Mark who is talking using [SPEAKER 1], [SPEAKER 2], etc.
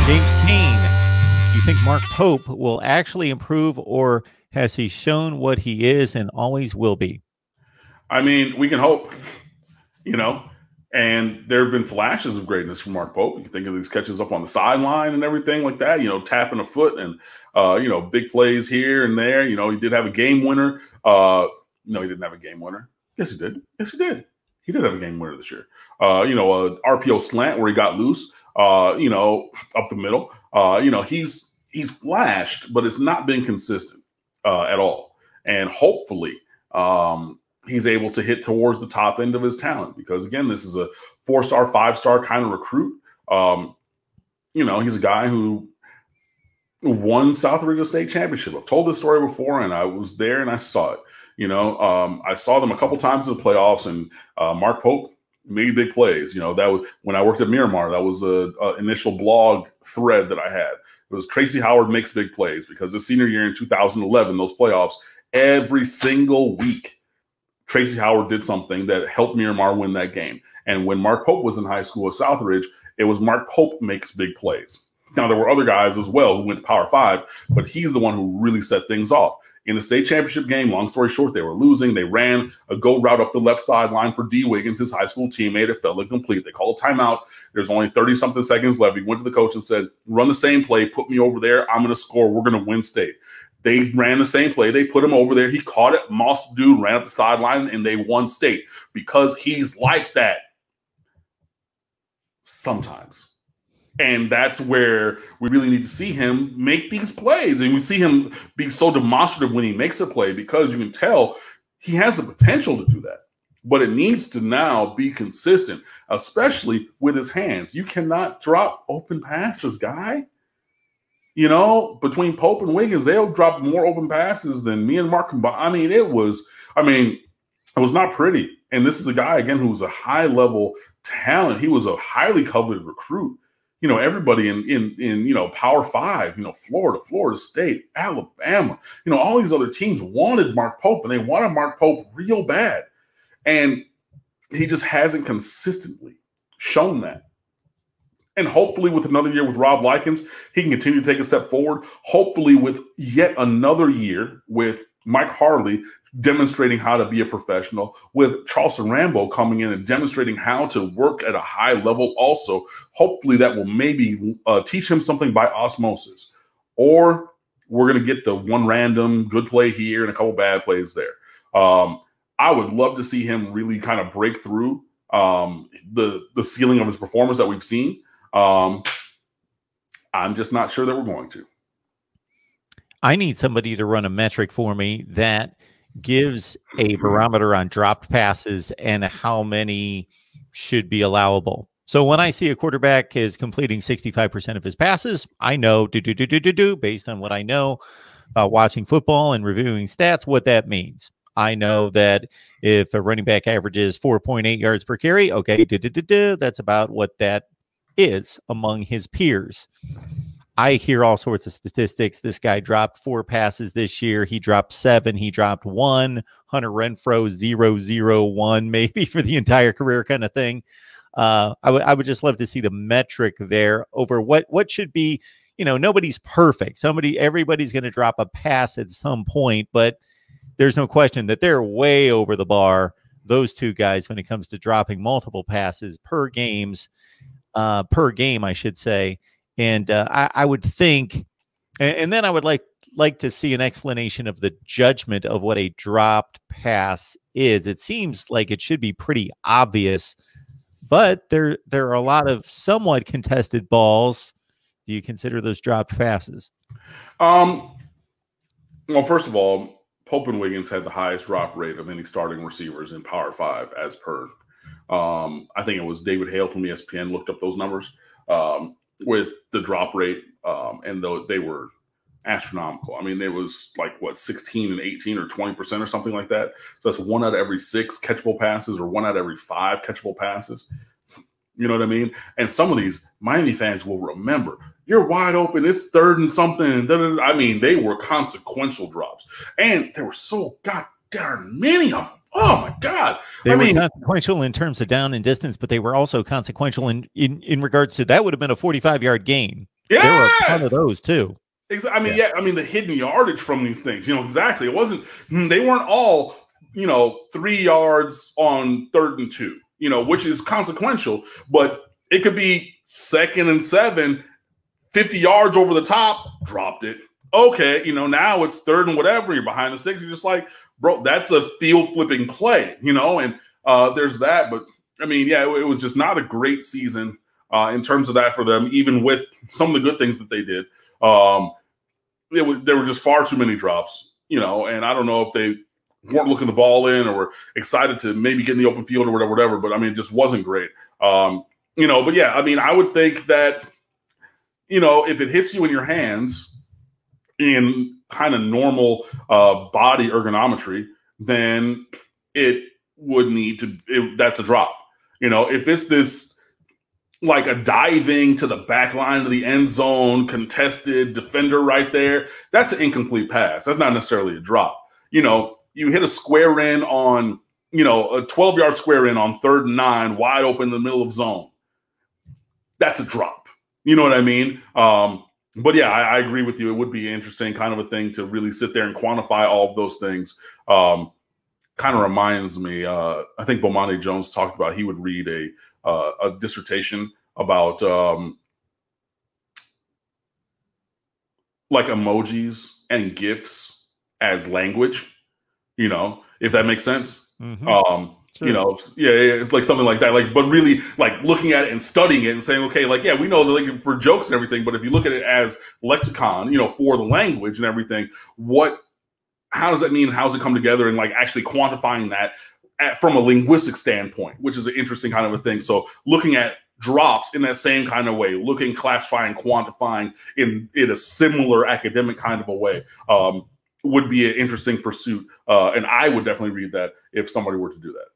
[SPEAKER 1] James Kane, do you think Mark Pope will actually improve, or has he shown what he is and always will be?
[SPEAKER 2] I mean, we can hope, and there have been flashes of greatness from Mark Pope. You can think of these catches up on the sideline and everything like that, tapping a foot and, big plays here and there. He did have a game winner. No, he didn't have a game winner. Yes, he did. Yes, he did. He did have a game winner this year. A RPO slant where he got loose, up the middle. He's flashed, but it's not been consistent at all. And hopefully he's able to hit towards the top end of his talent because, again, this is a 4-star, 5-star kind of recruit. He's a guy who won South Regional State Championship. I've told this story before, and I was there and I saw it. I saw them a couple times in the playoffs, and Mark Pope made big plays. That was when I worked at Miramar. That was a initial blog thread that I had. It was Tracy Howard makes big plays, because his senior year in 2011, those playoffs, every single week, Tracy Howard did something that helped Miramar win that game. And when Mark Pope was in high school at Southridge, it was Mark Pope makes big plays. Now, there were other guys as well who went to Power 5, but he's the one who really set things off. In the state championship game, long story short, they were losing. They ran a go route up the left sideline for D. Wiggins, his high school teammate. It fell incomplete. They called a timeout. There's only 30-something seconds left. He went to the coach and said, run the same play. Put me over there. I'm going to score. We're going to win state. They ran the same play. They put him over there. He caught it. Moss dude ran up the sideline, and they won state because he's like that sometimes. And that's where we really need to see him make these plays. And we see him be so demonstrative when he makes a play, because you can tell he has the potential to do that. But it needs to now be consistent, especially with his hands. You cannot drop open passes, guy. Between Pope and Wiggins, they'll drop more open passes than me and Mark combined. I mean, it was not pretty. And this is a guy, again, who was a high-level talent. He was a highly coveted recruit. Everybody in Power 5, Florida State, Alabama, all these other teams wanted Mark Pope, and they wanted Mark Pope real bad. And he just hasn't consistently shown that. And hopefully with another year with Rob Likens, he can continue to take a step forward. Hopefully with yet another year with Mike Harley demonstrating how to be a professional, with Charleston Rambo coming in and demonstrating how to work at a high level also. Hopefully that will maybe teach him something by osmosis. Or we're going to get the one random good play here and a couple bad plays there. I would love to see him really kind of break through the ceiling of his performance that we've seen. I'm just not sure that we're going to.
[SPEAKER 1] I need somebody to run a metric for me that gives a barometer on dropped passes and how many should be allowable. So when I see a quarterback is completing 65% of his passes, I know based on what I know about watching football and reviewing stats, what that means. I know that if a running back averages 4.8 yards per carry, okay, that's about what that is among his peers. I hear all sorts of statistics. This guy dropped 4 passes this year. He dropped 7. He dropped 1. Hunter Renfro 0-0-1, maybe for the entire career kind of thing. I would just love to see the metric there over what should be. Nobody's perfect. Everybody's going to drop a pass at some point, but there's no question that they're way over the bar, those two guys, when it comes to dropping multiple passes per game, I should say. And I would think, and then I would like to see an explanation of the judgment of what a dropped pass is. It seems like it should be pretty obvious, but there are a lot of somewhat contested balls. Do you consider those dropped passes?
[SPEAKER 2] Well, first of all, Pope and Wiggins had the highest drop rate of any starting receivers in Power 5 as per. I think it was David Hale from ESPN looked up those numbers. With the drop rate, and though they were astronomical. I mean, it was like, 16 and 18 or 20% or something like that. So that's 1 out of every 6 catchable passes or 1 out of every 5 catchable passes. You know what I mean? And some of these Miami fans will remember, you're wide open, it's 3rd and something. I mean, they were consequential drops. And there were so goddamn many of them. Oh my God.
[SPEAKER 1] They were consequential in terms of down and distance, but they were also consequential in regards to that would have been a 45-yard gain. There were a ton of
[SPEAKER 2] Yes.
[SPEAKER 1] those too.
[SPEAKER 2] I mean, yeah. I mean, the hidden yardage from these things, exactly. It wasn't, they weren't all, 3 yards on 3rd and 2, which is consequential, but it could be 2nd and 7, 50 yards over the top, dropped it. Okay, now it's 3rd and whatever, you're behind the sticks. You're just like, bro, that's a field flipping play, and there's that. But I mean, yeah, it was just not a great season in terms of that for them, even with some of the good things that they did. There were just far too many drops, and I don't know if they weren't looking the ball in or were excited to maybe get in the open field or whatever. But I mean, it just wasn't great. But yeah, I mean, I would think that, if it hits you in your hands in kind of normal body ergonometry, then it would need to, that's a drop. If it's this, like a diving to the back line of the end zone, contested defender right there, that's an incomplete pass. That's not necessarily a drop. You hit a square in on, a 12-yard square in on 3rd and 9, wide open in the middle of zone. That's a drop. You know what I mean? But yeah, I agree with you. It would be interesting kind of a thing to really sit there and quantify all of those things. Kind of reminds me, I think Bomani Jones talked about, he would read a dissertation about like emojis and GIFs as language, if that makes sense.
[SPEAKER 1] Mm-hmm. Sure.
[SPEAKER 2] Yeah, it's like something like that. Like, but really, like looking at it and studying it and saying, okay, like, yeah, we know that, like, for jokes and everything, but if you look at it as lexicon, for the language and everything, how does that mean? How does it come together? And like actually quantifying that from a linguistic standpoint, which is an interesting kind of a thing. So looking at drops in that same kind of way, classifying, quantifying in a similar academic kind of a way, would be an interesting pursuit. And I would definitely read that if somebody were to do that.